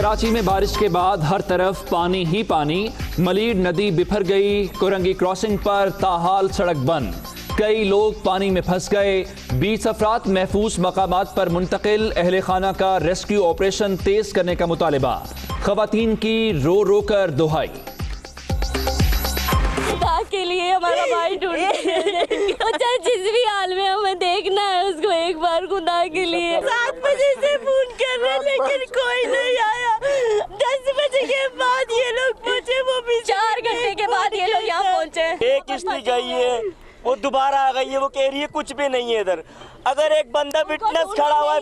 कराची में बारिश के बाद हर तरफ पानी ही पानी। मलीर नदी बिफर गई। कोरंगी क्रॉसिंग पर ताहाल सड़क बंद। कई लोग पानी में फंस गए। 20 अफराद महफूज मकामात पर मुंतकिल। अहले खाना का रेस्क्यू ऑपरेशन तेज करने का मुतालिबा। खवातीन की रो रो कर दुहाई। के लिए हमारा भाई ढूंढ चाहे जिस भी हाल में हमें देखना है उसको एक बार खुदा के लिए। 7 बजे से फोन कर रहे लेकिन कोई नहीं आया। 10 बजे के बाद ये लोग पहुंचे, वो भी 4 घंटे के बाद ये लोग यहाँ पहुंचे। एक किश्ती गई है, वो दोबारा आ गई है, वो कह रही है कुछ भी नहीं है इधर। अगर एक बंदा विटनेस खड़ा हुआ है,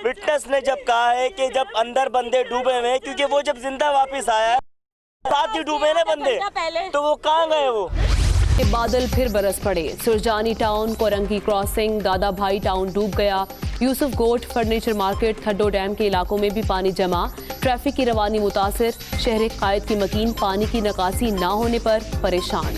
विटनेस ने जब कहा है कि जब अंदर बंदे डूबे हुए, क्योंकि वो जब जिंदा वापस आया साथ ही डूबे ना बंदे, तो वो कहाँ गए वो? बादल फिर बरस पड़े। सुरजानी टाउन, कोरंगी क्रॉसिंग, दादा भाई टाउन डूब गया। यूसुफ गोट, फर्नीचर मार्केट, खड्डो डैम के इलाकों में भी पानी जमा। ट्रैफिक की रवानी मुतासिर। शहर कायद की मकीन पानी की निकासी ना होने पर परेशान।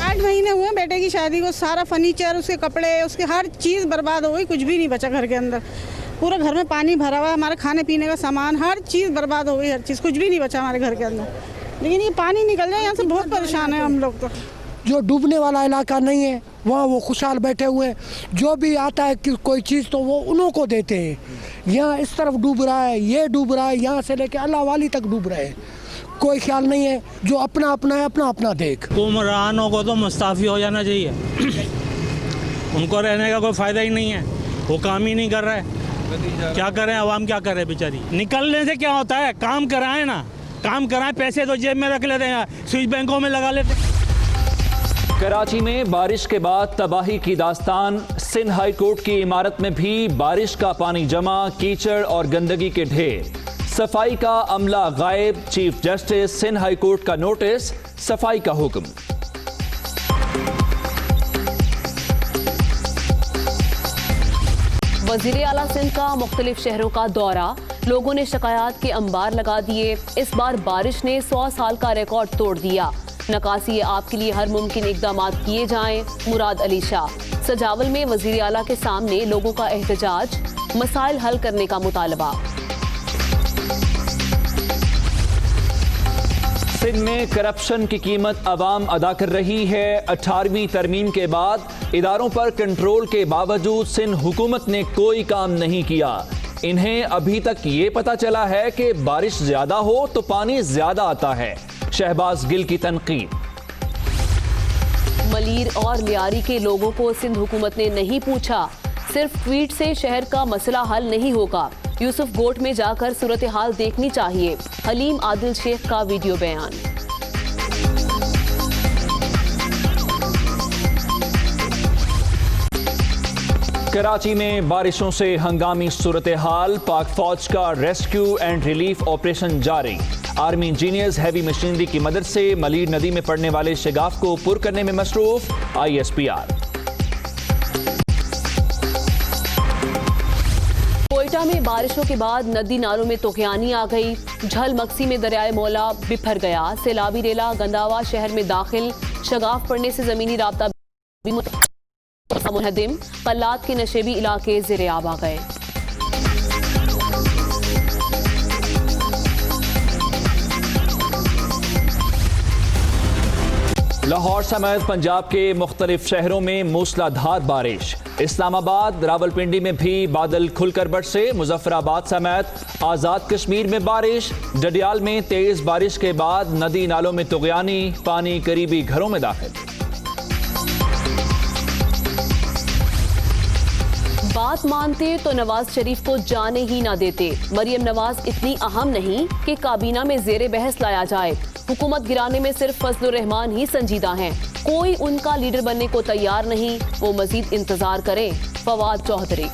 8 महीने हुए बेटे की शादी को। सारा फर्नीचर, उसके कपड़े, उसके हर चीज़ बर्बाद हो गई। कुछ भी नहीं बचा घर के अंदर। पूरा घर में पानी भरा हुआ है। हमारे खाने पीने का सामान, हर चीज़ बर्बाद हो गई। हर चीज़, कुछ भी नहीं बचा हमारे घर के अंदर। लेकिन ये पानी निकल जाए यहाँ से, बहुत परेशान है हम लोग। तो जो डूबने वाला इलाका नहीं है वहाँ वो खुशहाल बैठे हुए हैं। जो भी आता है कि कोई चीज़ तो वो उन्हों को देते हैं। यहाँ इस तरफ डूब रहा है, ये डूब रहा है, यहाँ से लेके अल्लाह वाली तक डूब रहे हैं। कोई ख्याल नहीं है। जो अपना अपना है, अपना अपना देख। हुक्मरानों को तो मुस्ताफ़ी हो जाना चाहिए। उनको रहने का कोई फ़ायदा ही नहीं है। वो काम ही नहीं कर रहा है। क्या करें, आवाम क्या करे बेचारी। निकलने से क्या होता है, काम कराएं ना, काम कराएं। पैसे तो जेब में रख लेते हैं, स्विच बैंकों में लगा लेते हैं। कराची में बारिश के बाद तबाही की दास्तान। सिंध हाई कोर्ट की इमारत में भी बारिश का पानी जमा। कीचड़ और गंदगी के ढेर। सफाई का अमला गायब। Chief justice Sindh high court का नोटिस, सफाई का हुक्म। वज़ीर आला सिंध का मुख्तलिफ शहरों का दौरा। लोगों ने शिकायत के अंबार लगा दिए। इस बार बारिश ने 100 साल का रिकॉर्ड तोड़ दिया। नकासी आपके लिए हर मुमकिन इकदाम किए जाएं। मुराद अली शाह। सजावल में वज़ीर आला के सामने लोगों का एहतजाज। मसाइल हल करने का मुतालबा। सिंध में करप्शन की कीमत अवाम अदा कर रही है। 18वीं तरमीम के बाद इदारों पर कंट्रोल के बावजूद सिंध हुकूमत ने कोई काम नहीं किया। इन्हें अभी तक ये पता चला है कि बारिश ज्यादा हो तो पानी ज्यादा आता है। शहबाज गिल की तनकीद। मलीर और लियारी के लोगों को सिंध हुकूमत ने नहीं पूछा। सिर्फ ट्वीट से शहर का मसला हल नहीं होगा। यूसुफ गोट में जाकर सूरत हाल देखनी चाहिए। हलीम आदिल शेख का वीडियो बयान। कराची में बारिशों से हंगामी सूरत हाल। पाक फौज का रेस्क्यू एंड रिलीफ ऑपरेशन जारी। आर्मी इंजीनियर्स हैवी मशीनरी की मदद से मलीर नदी में पड़ने वाले शगाफ को पुर करने में मसरूफ। ISPR। कोयटा में बारिशों के बाद नदी नालों में तूफ़ानी आ गई। झल मक्सी में दरियाए मौला बिफर गया। सैलाबी रेला गंदावा शहर में दाखिल। शगाफ पड़ने से जमीनी राब्ता भी मुनहदिम। कल्लात के नशेबी इलाके ज़ेरे आब आ गए। लाहौर समेत पंजाब के मुख्तलिफ शहरों में मूसलाधार बारिश। इस्लामाबाद, रावलपिंडी में भी बादल खुलकर बरसे। मुजफ्फराबाद समेत आज़ाद कश्मीर में बारिश। डडियाल में तेज बारिश के बाद नदी नालों में तुग़यानी। पानी करीबी घरों में दाखिल। बात मानते तो नवाज शरीफ को जाने ही ना देते। मरियम नवाज इतनी अहम नहीं कि काबीना में ज़ेरे बहस लाया जाए। हुकूमत गिराने में सिर्फ फजलुर रहमान ही संजीदा हैं। कोई उनका लीडर बनने को तैयार नहीं। वो मजीद इंतजार करें। फवाद चौधरी।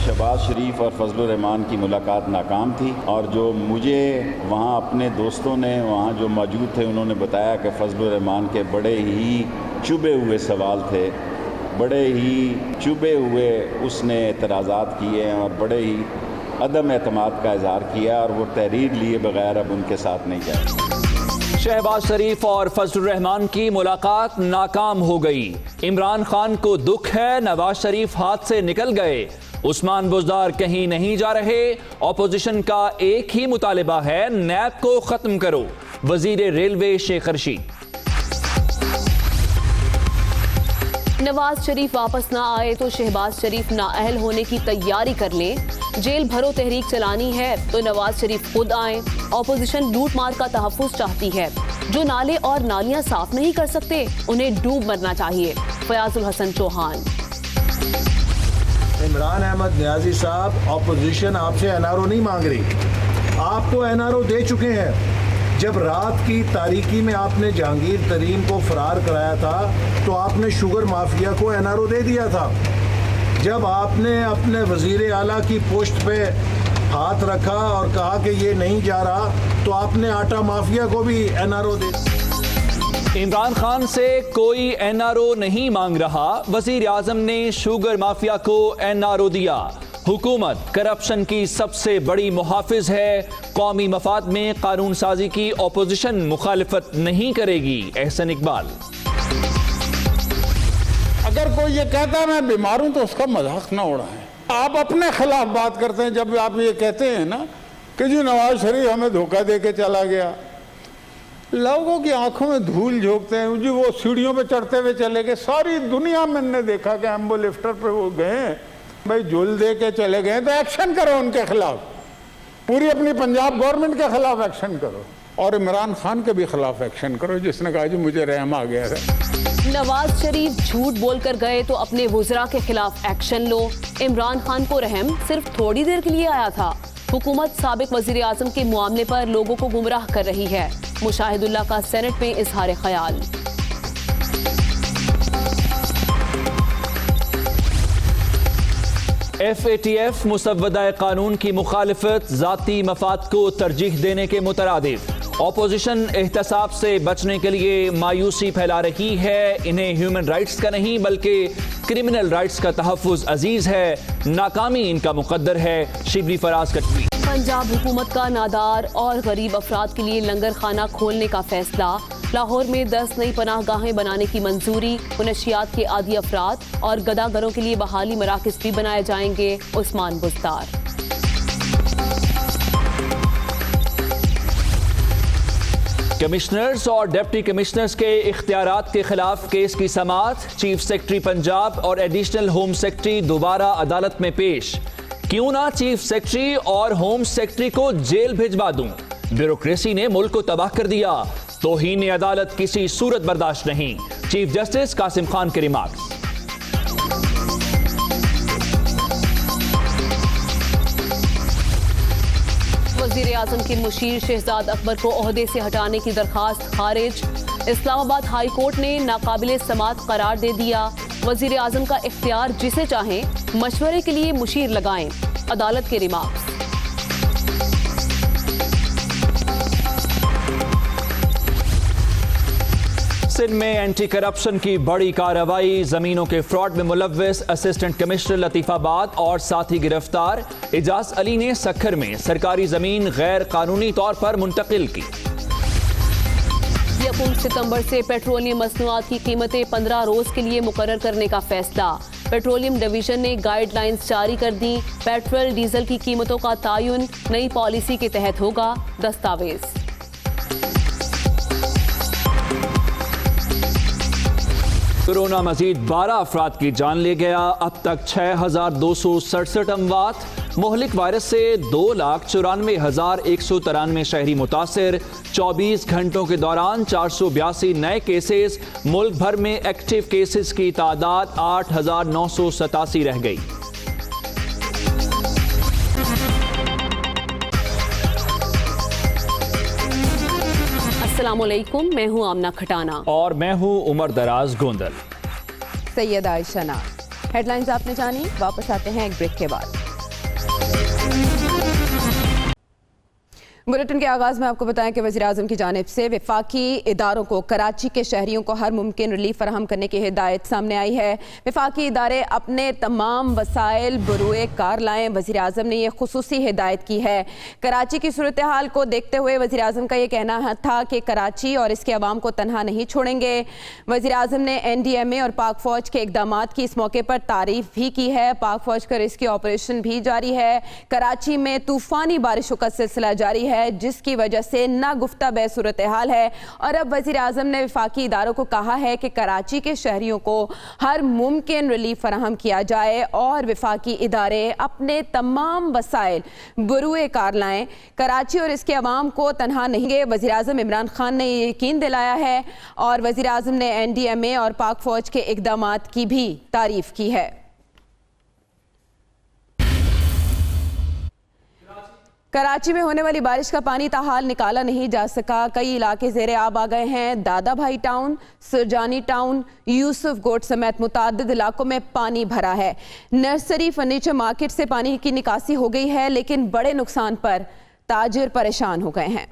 शहबाज शरीफ और फजलुर रहमान की मुलाकात नाकाम थी। और जो मुझे वहाँ अपने दोस्तों ने वहाँ जो मौजूद थे उन्होंने बताया कि फजलुर रहमान के बड़े ही चुभे हुए सवाल थे, बड़े ही चुभे हुए उसने एतराज़ात किए और बड़े ही अदम एतमाद का इज़हार किया और वो तहरीर लिए बगैर अब उनके साथ नहीं जाए। शहबाज शरीफ और फजलुर रहमान की मुलाकात नाकाम हो गई। इमरान खान को दुख है, नवाज शरीफ हाथ से निकल गए। उस्मान बुज़दार कहीं नहीं जा रहे। ऑपोजिशन का एक ही मुतालिबा है, नैब को खत्म करो। वजीर रेलवे शेख रशीद। नवाज शरीफ वापस ना आए तो शहबाज शरीफ नाअहल होने की तैयारी कर लें। जेल भरो तहरीक चलानी है तो नवाज शरीफ खुद आए। ऑपोजिशन लूट मार का तहफ़्फ़ुज़ चाहती है। जो नाले और नालियां साफ नहीं कर सकते उन्हें डूब मरना चाहिए। फयाजुल हसन चौहान। इमरान अहमद न्याजी साहब, ऑपोजिशन आपसे एनआरओ नहीं मांग रही, आप तो एनआरओ दे चुके हैं। जब रात की तारीकी में आपने जहांगीर तरीन को फरार कराया था तो आपने शुगर माफिया को एनआरओ दे दिया था। जब आपने अपने वजीर आला की पोस्ट पे हाथ रखा और कहा कि ये नहीं जा रहा तो आपने आटा माफिया को भी एनआरओ दे। इमरान खान से कोई एनआरओ नहीं मांग रहा। वजीर आजम ने शुगर माफिया को एनआरओ दिया। हुकूमत करप्शन की सबसे बड़ी मुहाफिज है। कौमी मफाद में कानून साजी की ऑपोजिशन मुखालिफत नहीं करेगी। एहसन इकबाल। अगर कोई ये कहता है मैं बीमार हूं तो उसका मजाक ना उड़ाएं। आप अपने खिलाफ बात करते हैं जब आप ये कहते हैं ना कि जी नवाज शरीफ हमें धोखा दे के चला गया। लोगों की आंखों में धूल झोंकते हैं जी, वो सीढ़ियों पे चढ़ते हुए चले गए। सारी दुनिया में ने देखा कि एम्बो लिफ्टर पे वो गए, भाई झूल दे के चले गए तो एक्शन करो उनके खिलाफ। पूरी अपनी पंजाब गवर्नमेंट के खिलाफ एक्शन करो और इमरान खान के भी खिलाफ एक्शन करो जिसने कहा जी मुझे रहम आ गया है। नवाज शरीफ झूठ बोलकर गए तो अपने वुज़रा के खिलाफ एक्शन लो। इमरान खान को रहम सिर्फ थोड़ी देर के लिए आया था। हुकूमत साबिक वज़ीर आज़म के मामले पर लोगों को गुमराह कर रही है। मुशाहिदुल्लाह का सेनेट में इजहार ख्याल। FATF मुसव्वदा कानून की मुखालिफत ज़ाती मफाद को तरजीह देने के मुतरादिफ। ऑपोजिशन एहतसाब से बचने के लिए मायूसी फैला रही है। इन्हें ह्यूमन राइट्स का नहीं बल्कि क्रिमिनल राइट्स का तहफ़्फ़ुज़ अजीज़ है। नाकामी इनका मुकद्दर है। शिबली फराज का ट्वीट। पंजाब हुकूमत का नादार और गरीब अफराद के लिए लंगर खाना खोलने का फैसला। लाहौर में 10 नई पनाहगाहें बनाने की मंजूरी। मुनशियात के आदी अफराद और गदागरों के लिए बहाली मराकज़ भी बनाए जाएंगे। उस्मान बुज़दार। कमिश्नर्स और डिप्टी कमिश्नर्स के इख्तियारात के खिलाफ केस की समाअत। चीफ सेक्रेटरी पंजाब और एडिशनल होम सेक्रेटरी दोबारा अदालत में पेश। क्यों ना चीफ सेक्रेटरी और होम सेक्रेटरी को जेल भिजवा दूं। ब्यूरोक्रेसी ने मुल्क को तबाह कर दिया। तौहीन अदालत किसी सूरत बर्दाश्त नहीं। चीफ जस्टिस कासिम खान के रिमार्क्स। वज़ीर आज़म के मुशीर शहजाद अकबर को ओहदे से हटाने की दरखास्त खारिज। इस्लामाबाद हाई कोर्ट ने नाकाबिले समाअत करार दे दिया। वज़ीर आज़म का इख्तियार जिसे चाहें मशवरे के लिए मुशीर लगाएं। अदालत के रिमार्क्स। सिंध में एंटी करप्शन की बड़ी कार्रवाई। जमीनों के फ्रॉड में मुलव्विस असिस्टेंट कमिश्नर लतीफाबाद और साथी गिरफ्तार। इजाज अली ने सक्खर में सरकारी जमीन गैर कानूनी तौर पर मुंतकिल की। 1 सितंबर से पेट्रोलियम मसनूआत की कीमतें 15 रोज के लिए मुकर्रर करने का फैसला। पेट्रोलियम डिवीजन ने गाइडलाइंस जारी कर दी। पेट्रोल डीजल की कीमतों का तायुन नई पॉलिसी के तहत होगा। दस्तावेज। कोरोना मजीद 12 अफराद की जान ले गया। अब तक 6,267 अमवात। मोहलिक वायरस से 2,94,193 शहरी मुतासिर। 24 घंटों के दौरान 482 नए केसेस। मुल्क भर में एक्टिव केसेस की तादाद 8,987 रह गई। अस्सलामुअलैकुम, मैं हूं आमना खटाना और मैं हूं उमर दराज गोंदल। सैयद आयशा नाज। हेडलाइंस आपने जानी। वापस आते हैं एक ब्रेक के बाद। बुलेटिन के आगाज़ में आपको बताएं कि वज़ीर-ए-आज़म की जानिब से वफाकी इदारों को कराची के शहरियों को हर मुमकिन रिलीफ फराहम करने की हिदायत सामने आई है। वफाकी इदारे अपने तमाम वसाइल बरूए कार लाएं। वज़ीर-ए-आज़म ने यह खुसूसी हिदायत की है। कराची की सूरत हाल को देखते हुए वज़ीर-ए-आज़म का ये कहना था कि कराची और इसके अवाम को तनहा नहीं छोड़ेंगे। वज़ीर-ए-आज़म ने NDMA और पाक फ़ौज के इक़दामात की इस मौके पर तारीफ भी की है। पाक फ़ौज का रेस्क्यू ऑपरेशन भी जारी है। कराची में तूफ़ानी बारिशों का सिलसिला जारी है, जिसकी वजह से नागुफ्ता बे सूरत हाल है। और अब वज़ीर-ए-आज़म ने वफाकी इदारों को कहा है कि कराची के शहरियों को हर मुमकिन रिलीफ फराहम किया जाए और वफाकी इदारे अपने तमाम वसाइल बरूए कार लाएं। कराची और इसके अवाम को तनहा नहीं। वज़ीर-ए-आज़म इमरान खान ने ये यकीन दिलाया है और वज़ीर-ए-आज़म ने NDMA और पाक फ़ौज के इक़दामात की भी तारीफ की है। कराची में होने वाली बारिश का पानी ताहाल निकाला नहीं जा सका। कई इलाके ज़ेरे आब आ गए हैं। दादा भाई टाउन, सुरजानी टाउन, यूसुफ गोट समेत मुताद्दिद इलाकों में पानी भरा है। नर्सरी फर्नीचर मार्केट से पानी की निकासी हो गई है, लेकिन बड़े नुकसान पर ताजिर परेशान हो गए हैं।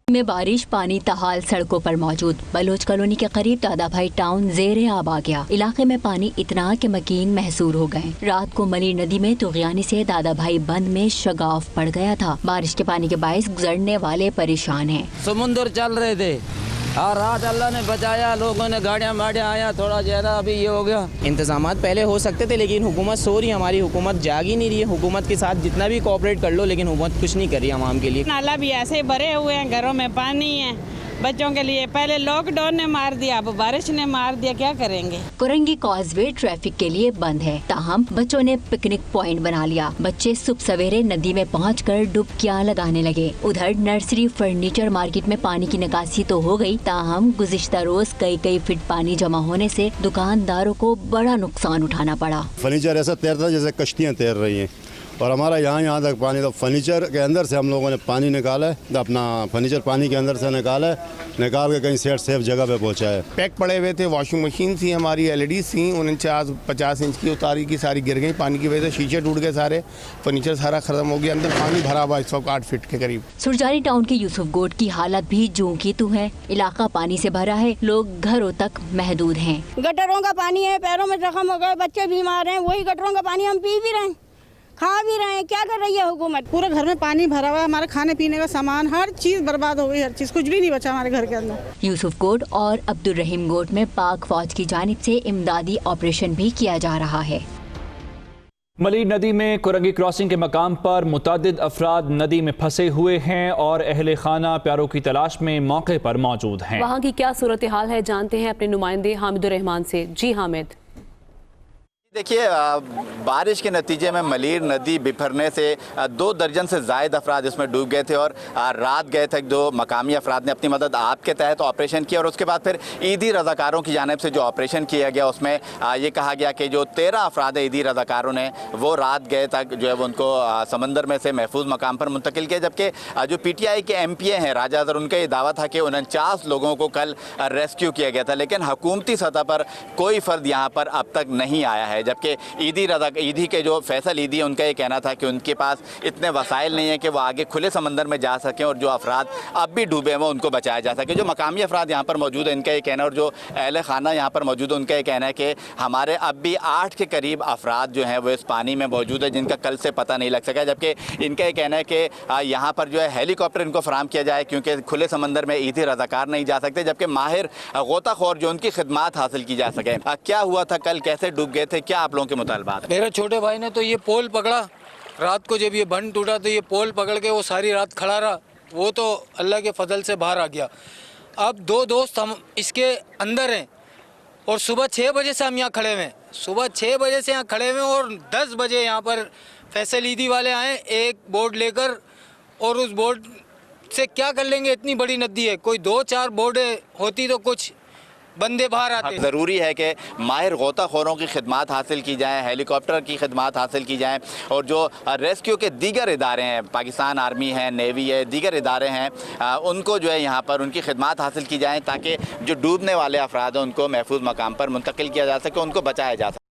में बारिश पानी ताहाल सड़कों पर मौजूद। बलोच कॉलोनी के करीब दादा भाई टाउन ज़ेरे आब आ गया। इलाके में पानी इतना के मकीन महसूर हो गए। रात को मलीर नदी में तुग़यानी से दादा भाई बंद में शगाफ पड़ गया था। बारिश के पानी के बायस गुजरने वाले परेशान हैं। समुंदर चल रहे थे और रात अल्लाह ने बचाया, लोगों ने गाड़ियाँ माड़ियाँ आया, थोड़ा ज़्यादा अभी ये हो गया। इंतजामात पहले हो सकते थे, लेकिन हुकूमत सो रही है, हमारी हुकूमत जाग ही नहीं रही है। हुकूमत के साथ जितना भी कोऑपरेट कर लो, लेकिन हुकूमत कुछ नहीं कर रही आवाम के लिए। नाला भी ऐसे भरे हुए हैं, घरों में पानी है बच्चों के लिए। पहले लॉकडाउन ने मार दिया, अब बारिश ने मार दिया, क्या करेंगे। कुरंगी कॉजवे ट्रैफिक के लिए बंद है, ताहम बच्चों ने पिकनिक पॉइंट बना लिया। बच्चे सुबह सवेरे नदी में पहुंचकर डुबकियां लगाने लगे। उधर नर्सरी फर्नीचर मार्केट में पानी की निकासी तो हो गई, ताहम गुज़िश्ता रोज कई फीट पानी जमा होने से दुकानदारों को बड़ा नुकसान उठाना पड़ा। फर्नीचर ऐसा तैरता जैसे कश्तियाँ तैर रही हैं और हमारा यहाँ तक पानी, तो फर्नीचर के अंदर से हम लोगों ने पानी निकाला है, अपना फर्नीचर पानी के अंदर से निकाला है, निकाल के कहीं सेफ जगह पे पहुँचा है। पैक पड़े हुए थे, वॉशिंग मशीन थी हमारी, LED थी 49-50 इंच की, उतारी की सारी गिर गई पानी की वजह से। शीशे टूट गए सारे, फर्नीचर सारा खत्म हो गया, अंदर पानी भरा हुआ इस वक्त 8 फीट के करीब। सुरजानी टाउन के यूसुफ गोट की हालत भी जूं की तू है। इलाका पानी से भरा है, लोग घरों तक महदूद हैं। गटरों का पानी है, पैरों में जख्म हो गए, बच्चे बीमार हैं, वही गटरों का पानी हम पी भी रहे हैं, खा भी रहे हैं। क्या कर रही है हुकूमत। पूरे घर में पानी भरा हुआ है, हमारे खाने पीने का सामान, हर चीज़ बर्बाद हो गई, हर चीज़, कुछ भी नहीं बचा हमारे घर के अंदर। यूसुफ गोट और अब्दुल रहीम गोट में पाक फौज की जानिब से इमदादी ऑपरेशन भी किया जा रहा है। मलीर नदी में कुरंगी क्रॉसिंग के मकाम पर मुतअद्दिद अफराद नदी में फंसे हुए हैं और अहले खाना प्यारों की तलाश में मौके पर मौजूद हैं। वहाँ की क्या सूरत हाल है, जानते हैं अपने नुमाइंदे हामिदुर रहमान से। जी हामिद। देखिए, बारिश के नतीजे में मलीर नदी बिफरने से 2 दर्जन से ज़ायद अफराद इसमें डूब गए थे और रात गए थे। 2 मकामी अफराद ने अपनी मदद आपके तहत ऑपरेशन किया और उसके बाद फिर ईदी रज़ाकारों की जानिब से जो ऑपरेशन किया गया उसमें ये कहा गया कि जो 13 अफराद ईदी रज़ाकारों ने वो रात गए तक जो है वो उनको समंदर में से महफूज मकाम पर मुंतकिल किया। जबकि जो PTI के MPA हैं राजा अज़हर, उनका ये दावा था कि 49 लोगों को कल रेस्क्यू किया गया था, लेकिन हुकूमती सतह पर कोई फ़र्द यहाँ पर अब तक नहीं आया है। जबकि ईदी के जो फैसल ईदी है, उनका ये कहना था कि उनके पास इतने वसाइल नहीं है कि वो आगे खुले समंदर में जा सकें और जो अफराद अब भी डूबे हैं वो उनको बचाया जा सके। जो मकामी अफराद यहाँ पर मौजूद है, इनका ये कहना, और जो अहले खाना यहाँ पर मौजूद है, उनका ये कहना है कि हमारे अब भी 8 के करीब अफराद जो हैं वो इस पानी में मौजूद है, जिनका कल से पता नहीं लग सका। जबकि इनका ये कहना है कि यहाँ पर जो है हेलीकॉप्टर इनको फराहम किया जाए, क्योंकि खुले समंदर में ईदी रज़ाकार नहीं जा सकते, जबकि माहिर गोताखोर जो उनकी खिदमात हासिल की जा सके। क्या हुआ था कल, कैसे डूब गए थे, क्या आप लोगों के मुतालबात? मेरे छोटे भाई ने तो ये पोल पकड़ा रात को, जब ये बंद टूटा तो ये पोल पकड़ के वो सारी रात खड़ा रहा, वो तो अल्लाह के फजल से बाहर आ गया। अब 2 दोस्त हम इसके अंदर हैं और सुबह 6 बजे से हम यहाँ खड़े हुए हैं, सुबह 6 बजे से यहाँ खड़े हुए हैं और 10 बजे यहाँ पर फैसल ईदी वाले आए एक बोर्ड लेकर, और उस बोर्ड से क्या कर लेंगे, इतनी बड़ी नदी है, कोई 2-4 बोर्डें होती तो कुछ बंदे बाहर आते। ज़रूरी है कि माहिर गोताखोरों की खिदमात हासिल की जाए, हेलीकॉप्टर की खिदमात हासिल की जाएँ, और जो रेस्क्यू के दीगर इदारे हैं, पाकिस्तान आर्मी है, नेवी है, दीगर इदारे हैं, उनको जो है यहाँ पर उनकी खिदमात हासिल की जाएँ ताकि जो डूबने वाले अफराद हैं उनको महफूज मकाम पर मुंतकिल किया जा सके, उनको बचाया जा सके।